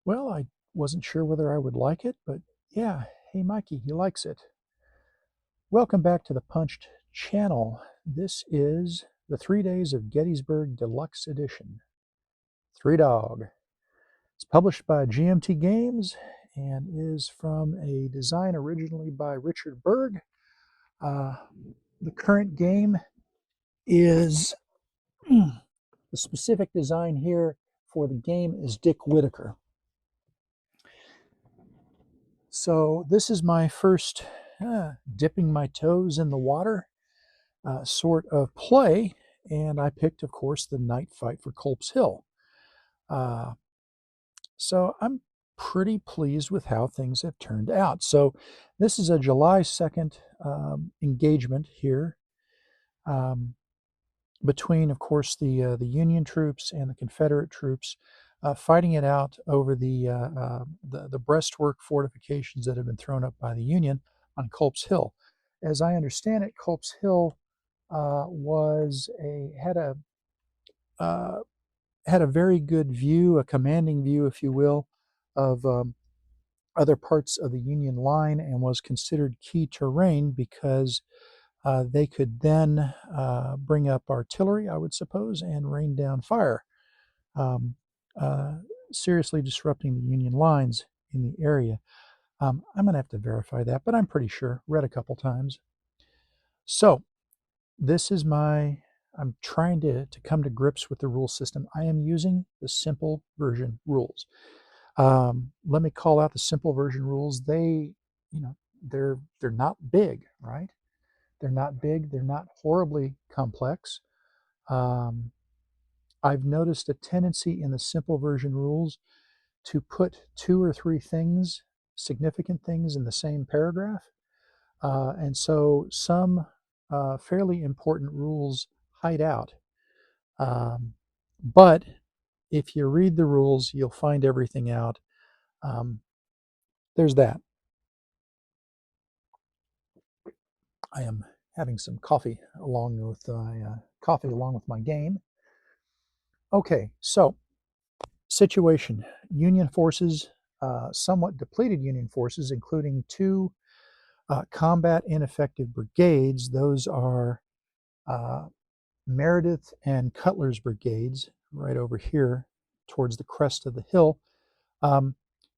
Well, I wasn't sure whether I would like it, but yeah, hey Mikey, he likes it. Welcome back to the Punched channel. This is the 3 Days of Gettysburg Deluxe Edition. Three Dog. It's published by GMT Games and is from a design originally by Richard Berg. The current game is, the specific design here for the game is Dick Whitaker. So this is my first dipping my toes in the water sort of play, and I picked, of course, the night fight for Culp's Hill. So I'm pretty pleased with how things have turned out. So this is a July 2nd engagement here between, of course, the Union troops and the Confederate troops, fighting it out over the breastwork fortifications that have been thrown up by the Union on Culp's Hill. As I understand it, Culp's Hill had a very good view, a commanding view, if you will, of other parts of the Union line, and was considered key terrain because they could then bring up artillery, I would suppose, and rain down fire, um, uh, seriously disrupting the Union lines in the area. I'm going to have to verify that, but I'm pretty sure. Read a couple times. So this is I'm trying to come to grips with the rule system. I am using the simple version rules. Let me call out the simple version rules. They're not big, right? They're not big. They're not horribly complex. I've noticed a tendency in the simple version rules to put two or three things, significant things, in the same paragraph. And so some fairly important rules hide out. But if you read the rules, you'll find everything out. There's that. I am having some coffee along with my game. Okay, so situation: Union forces, somewhat depleted Union forces, including two combat ineffective brigades. Those are Meredith and Cutler's brigades, right over here towards the crest of the hill, and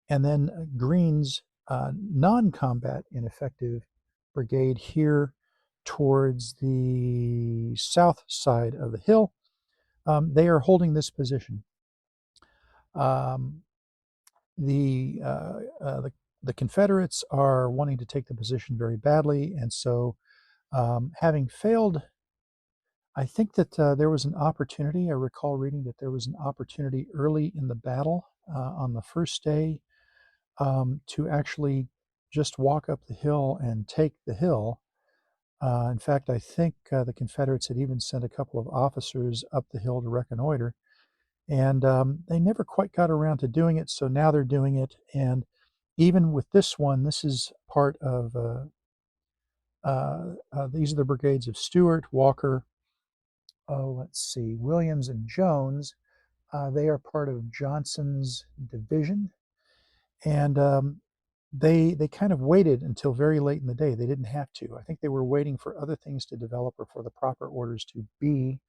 then Greene's non-combat ineffective brigade here towards the south side of the hill. They are holding this position. Um, the, uh, uh, the the Confederates are wanting to take the position very badly, and so having failed, I think that there was an opportunity. I recall reading that there was an opportunity early in the battle on the first day to actually just walk up the hill and take the hill. In fact, I think the Confederates had even sent a couple of officers up the hill to reconnoiter, and they never quite got around to doing it. So now they're doing it, and even with this one, this is part of these are the brigades of Stewart, Walker, let's see, Williams, and Jones. They are part of Johnson's division, and they kind of waited until very late in the day. They didn't have to. I think they were waiting for other things to develop or for the proper orders to be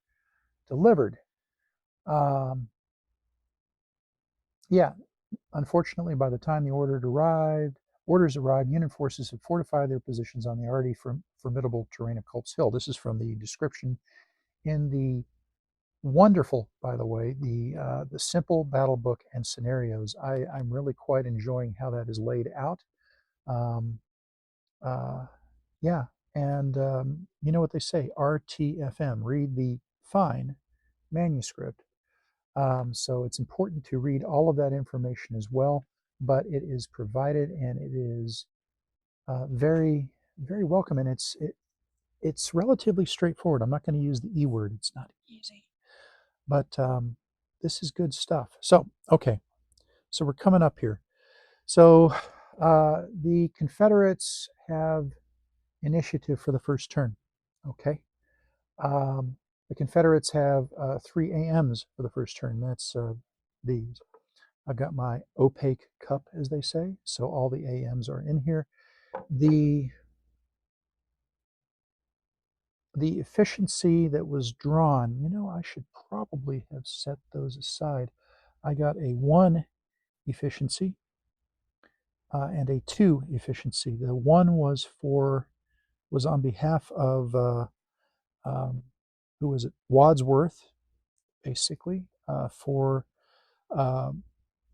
delivered. Yeah, unfortunately, by the time the orders arrived, Union forces had fortified their positions on the already formidable terrain of Culp's Hill. This is from the description in the wonderful, by the way, the simple battle book and scenarios. I'm really quite enjoying how that is laid out. Um, yeah, and you know what they say, RTFM, read the fine manuscript. So it's important to read all of that information as well, but it is provided and it is very, very welcome, and it's relatively straightforward. I'm not going to use the E word. It's not easy, but this is good stuff. So, okay, so we're coming up here. So the Confederates have initiative for the first turn. Okay. The Confederates have 3 AMs for the first turn. That's these. I've got my opaque cup, as they say, so all the AMs are in here. The efficiency that was drawn, I should probably have set those aside. I got a 1 efficiency and a 2 efficiency. The 1 was on behalf of um, who was it? Wadsworth, basically, for um,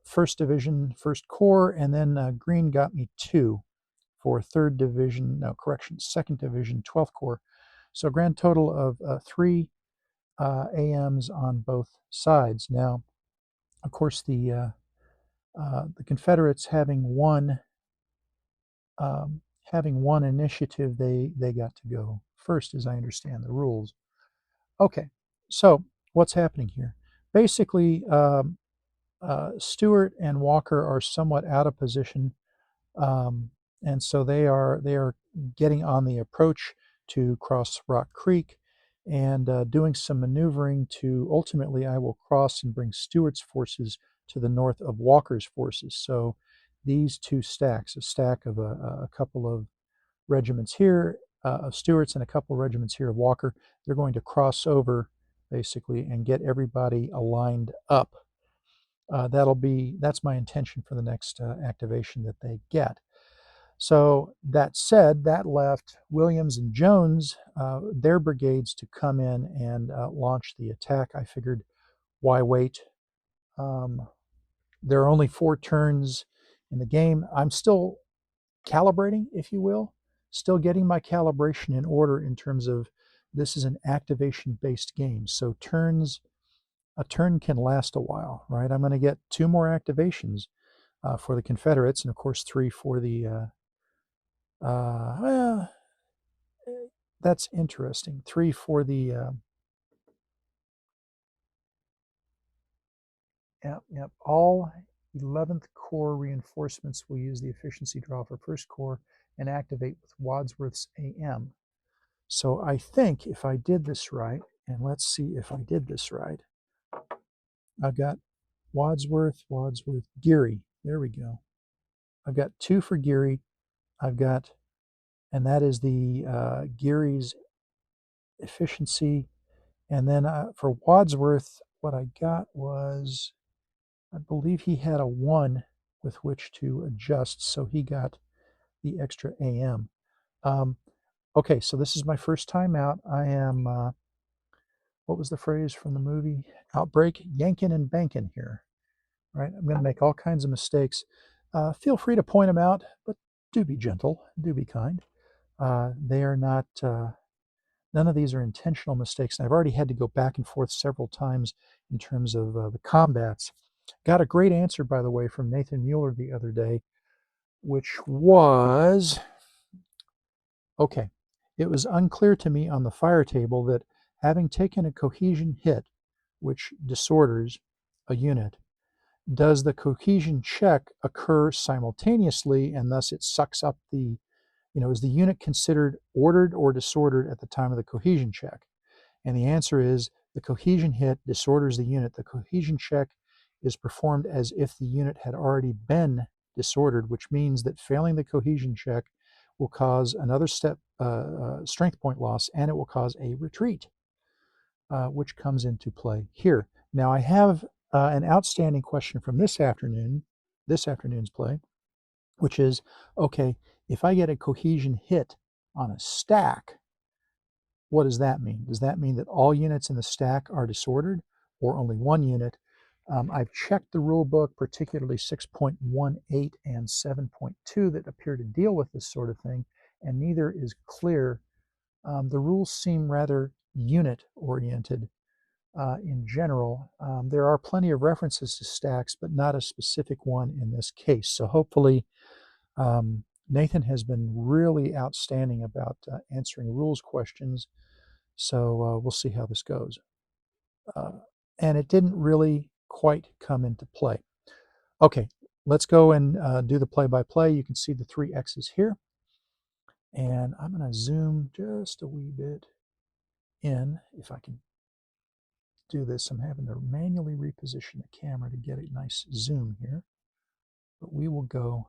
First Division, First Corps, and then Green got me 2 for Third Division, no, correction, Second Division, 12th Corps. So a grand total of 3 AMs on both sides. Now, of course, the Confederates having one initiative, they got to go first, as I understand the rules. Okay, so what's happening here? Basically, Stewart and Walker are somewhat out of position, and so they are getting on the approach to cross Rock Creek and doing some maneuvering to ultimately I will cross and bring Stewart's forces to the north of Walker's forces. So these two stacks, a stack of a couple of regiments here of Stewart's and a couple of regiments here of Walker, they're going to cross over basically and get everybody aligned up. That's my intention for the next activation that they get. So that said, that left Williams and Jones, their brigades, to come in and launch the attack. I figured, why wait? There are only 4 turns in the game. I'm still calibrating, if you will, still getting my calibration in order in terms of this is an activation-based game. So a turn can last a while, right? I'm going to get 2 more activations for the Confederates, and of course 3 for the well, that's interesting. 3 for the yep. All 11th Corps reinforcements will use the efficiency draw for First Corps and activate with Wadsworth's AM. So I think if I did this right, and let's see if I did this right, I've got Wadsworth, Geary. There we go. I've got 2 for Geary. I've got, and that is the Geary's efficiency. And then for Wadsworth, what I got was, I believe he had a 1 with which to adjust, so he got the extra AM. Okay, so this is my first time out. I am, what was the phrase from the movie? Outbreak, yanking and banking here, right? I'm going to make all kinds of mistakes. Feel free to point them out, but do be gentle, do be kind. They are not, none of these are intentional mistakes. And I've already had to go back and forth several times in terms of the combats. Got a great answer, by the way, from Nathan Mueller the other day, which was, okay, it was unclear to me on the fire table that having taken a cohesion hit, which disorders a unit, does the cohesion check occur simultaneously and thus it sucks up the, is the unit considered ordered or disordered at the time of the cohesion check? And the answer is the cohesion hit disorders the unit. The cohesion check is performed as if the unit had already been disordered, which means that failing the cohesion check will cause another step strength point loss, and it will cause a retreat, which comes into play here. Now I have an outstanding question from this afternoon's play, which is, okay, if I get a cohesion hit on a stack, what does that mean? Does that mean that all units in the stack are disordered or only one unit? I've checked the rule book, particularly 6.18 and 7.2 that appear to deal with this sort of thing, and neither is clear. The rules seem rather unit-oriented in general. There are plenty of references to stacks, but not a specific one in this case. So hopefully Nathan has been really outstanding about answering rules questions. So we'll see how this goes. And it didn't really quite come into play. Okay, let's go and do the play-by-play. You can see the 3 X's here. And I'm going to zoom just a wee bit in, if I can do this. I'm having to manually reposition the camera to get a nice zoom here. But we will go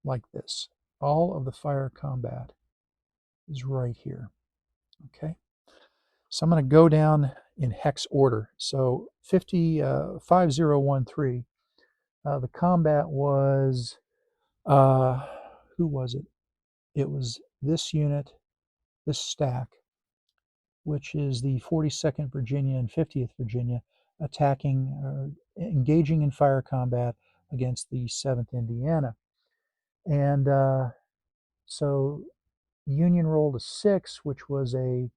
like this. All of the fire combat is right here. Okay. So I'm going to go down in hex order. So 5013, the combat was, who was it? It was this unit, this stack, which is the 42nd Virginia and 50th Virginia, attacking, engaging in fire combat against the 7th Indiana. And so Union rolled a 6, which was a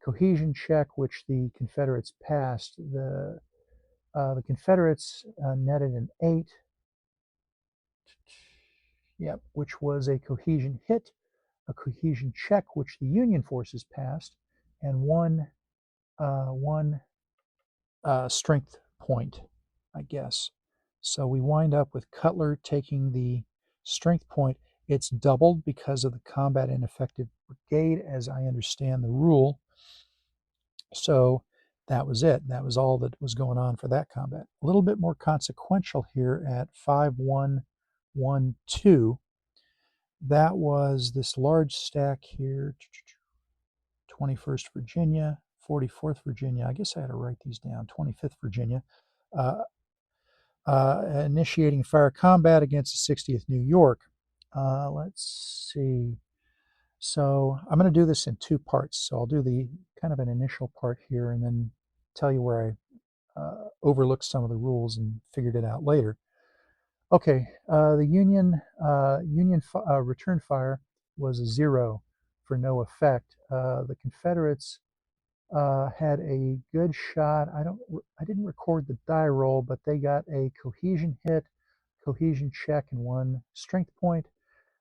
cohesion check, which the Confederates passed. The Confederates netted an 8, yep, which was a cohesion hit, a cohesion check, which the Union forces passed, and one strength point, I guess. So we wind up with Cutler taking the strength point. It's doubled because of the combat ineffective brigade, as I understand the rule. So that was it. That was all that was going on for that combat. A little bit more consequential here at 5112. That was this large stack here, 21st Virginia, 44th Virginia. I guess I had to write these down. 25th Virginia, uh, initiating fire combat against the 60th New York. Let's see. So I'm going to do this in 2 parts. So I'll do the kind of an initial part here and then tell you where I overlooked some of the rules and figured it out later. Okay, the Union return fire was a 0 for no effect. The Confederates had a good shot. I didn't record the die roll, but they got a cohesion hit, cohesion check, and 1 strength point.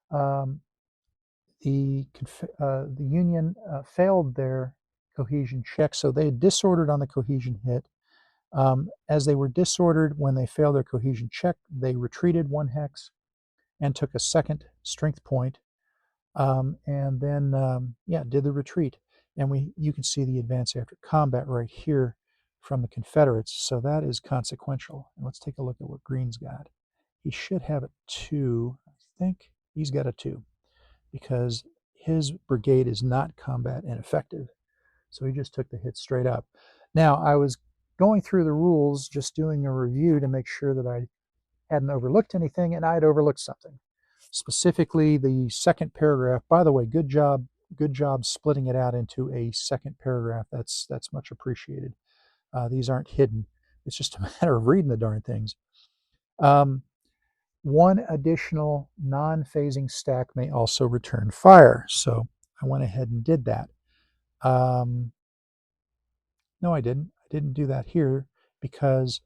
The Union failed their cohesion check, so they had disordered on the cohesion hit. As they were disordered when they failed their cohesion check, they retreated 1 hex and took a 2nd strength point, and then did the retreat. And you can see the advance after combat right here from the Confederates. So that is consequential. And let's take a look at what Green's got. He should have a 2. I think he's got a 2 because his brigade is not combat ineffective. So he just took the hit straight up. Now, I was going through the rules, just doing a review to make sure that I hadn't overlooked anything, and I had overlooked something. Specifically, the 2nd paragraph. By the way, good job splitting it out into a 2nd paragraph. That's much appreciated. These aren't hidden. It's just a matter of reading the darn things. 1 additional non-phasing stack may also return fire. So I went ahead and did that. No, I didn't. I didn't do that here because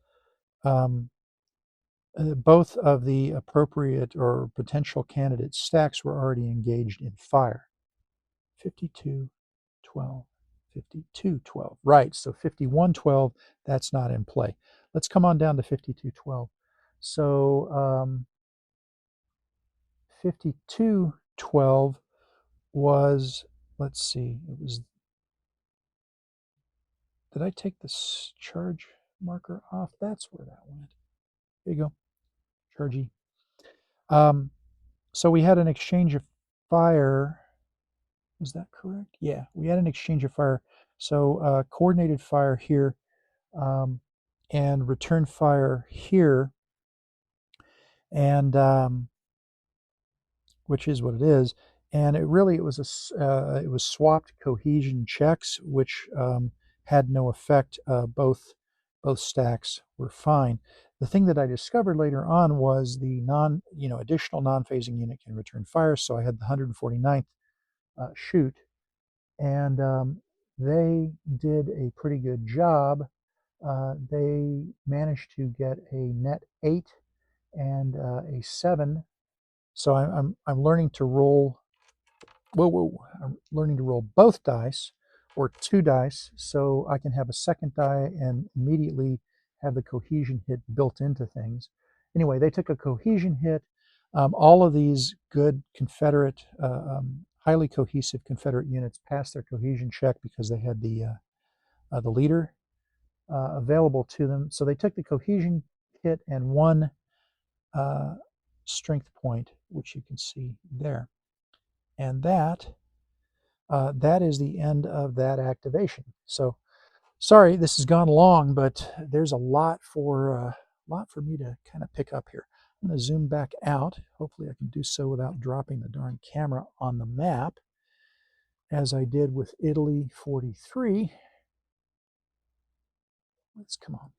both of the appropriate or potential candidate stacks were already engaged in fire. 5212, 5212. Right, so 5112, that's not in play. Let's come on down to 5212. So 5212 was, let's see, it was, did I take this charge marker off? That's where that went. There you go, chargey. So we had an exchange of fire. Was that correct? Yeah, we had an exchange of fire. So coordinated fire here and return fire here, and which is what it is. And it was it was swapped cohesion checks, which had no effect. Both stacks were fine. The thing that I discovered later on was the additional non-phasing unit can return fire. So I had the 149th shoot, and they did a pretty good job. They managed to get a net 8 and a 7. So I'm learning to roll. I'm learning to roll both dice, or 2 dice, so I can have a 2nd die and immediately have the cohesion hit built into things. Anyway, they took a cohesion hit. All of these good Confederate, highly cohesive Confederate units passed their cohesion check because they had the the leader, available to them. So they took the cohesion kit and one strength point, which you can see there. And that is the end of that activation. So sorry, this has gone long, but there's a lot for me to kind of pick up here. I'm going to zoom back out. Hopefully I can do so without dropping the darn camera on the map, as I did with Italy 43. Let's come on.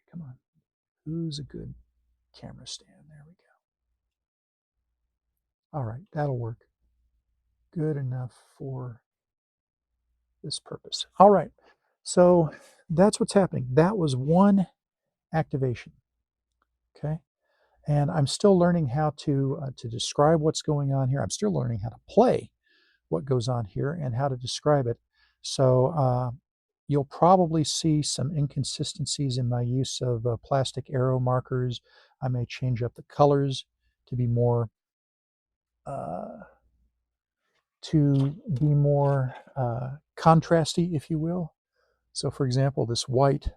Who's a good camera stand? There we go. All right, that'll work. Good enough for this purpose. All right, so that's what's happening. That was one activation. Okay, and I'm still learning how to describe what's going on here. I'm still learning how to play what goes on here and how to describe it. So you'll probably see some inconsistencies in my use of plastic arrow markers. I may change up the colors to be more contrasty, if you will. So, for example, this white,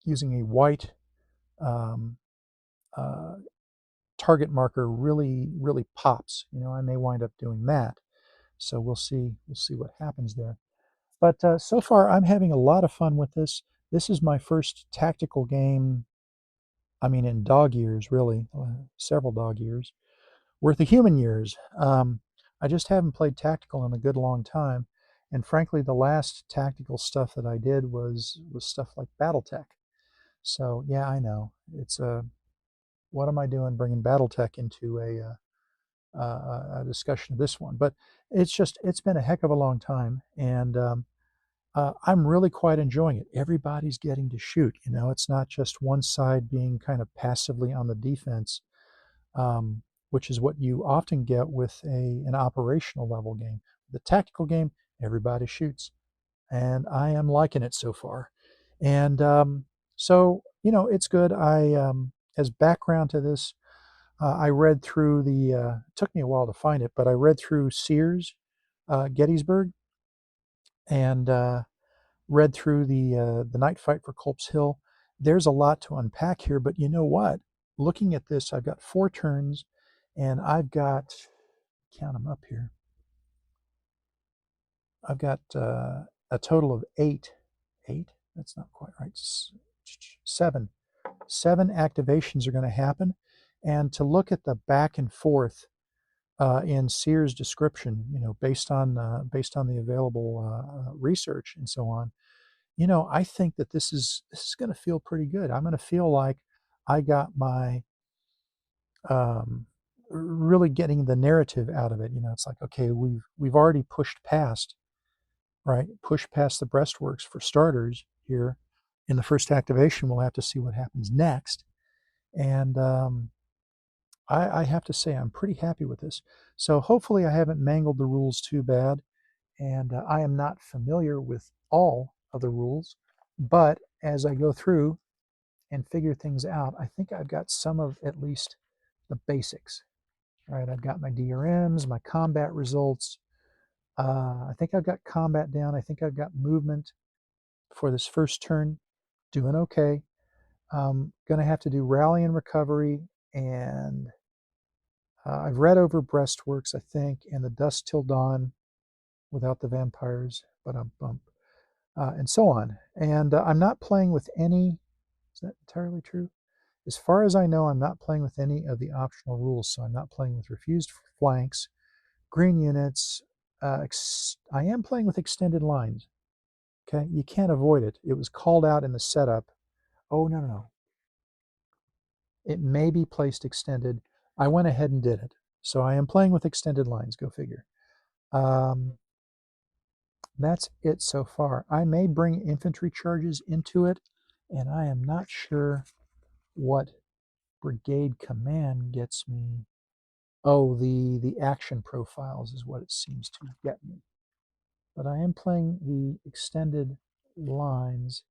using a white um, uh, target marker really pops. I may wind up doing that. So we'll see what happens there. But so far, I'm having a lot of fun with this. This is my first tactical game, I mean, in dog years, really, several dog years, worth of human years. I just haven't played tactical in a good long time. And frankly, the last tactical stuff that I did was stuff like BattleTech. So yeah, I know. It's what am I doing bringing BattleTech into a discussion of this one? But it's been a heck of a long time, and I'm really quite enjoying it. Everybody's getting to shoot. It's not just one side being kind of passively on the defense, which is what you often get with an operational level game. The tactical game, everybody shoots, and I am liking it so far. And so it's good. As background to this, I read through it took me a while to find it, but I read through Sears, Gettysburg, and read through the night fight for Culp's Hill. There's a lot to unpack here, but you know what? Looking at this, I've got 4 turns, and I've got, count them up here, I've got a total of 8. 8? That's not quite right. 7. 7 activations are going to happen. And to look at the back and forth in Sears' description, based on the available research and so on, I think that this is going to feel pretty good. I'm going to feel like I got my really getting the narrative out of it. It's like, okay, we've already pushed past the breastworks for starters here in the first activation. We'll have to see what happens next, and I have to say I'm pretty happy with this. So hopefully I haven't mangled the rules too bad, and I am not familiar with all of the rules, but as I go through and figure things out, I think I've got some of at least the basics. Right, I've got my DRMs, my combat results. I think I've got combat down. I think I've got movement for this first turn. Doing okay. Going to have to do rally and recovery, and I've read over breastworks, I think, and the Dusk Till Dawn without the vampires, but and so on. And I'm not playing with any. Is that entirely true? As far as I know, I'm not playing with any of the optional rules. So I'm not playing with refused flanks, green units. I am playing with extended lines. Okay, you can't avoid it. It was called out in the setup. Oh, no. It may be placed extended. I went ahead and did it. So I am playing with extended lines. Go figure. That's it so far. I may bring infantry charges into it, and I am not sure what brigade command gets me. Oh, the action profiles is what it seems to get me. But I am playing the extended lines.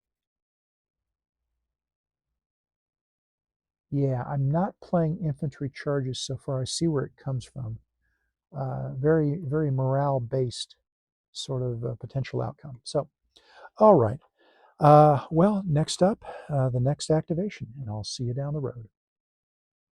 Yeah, I'm not playing infantry charges so far. I see where it comes from. Very, very morale-based sort of potential outcome. So, all right. Well, next up, the next activation, and I'll see you down the road.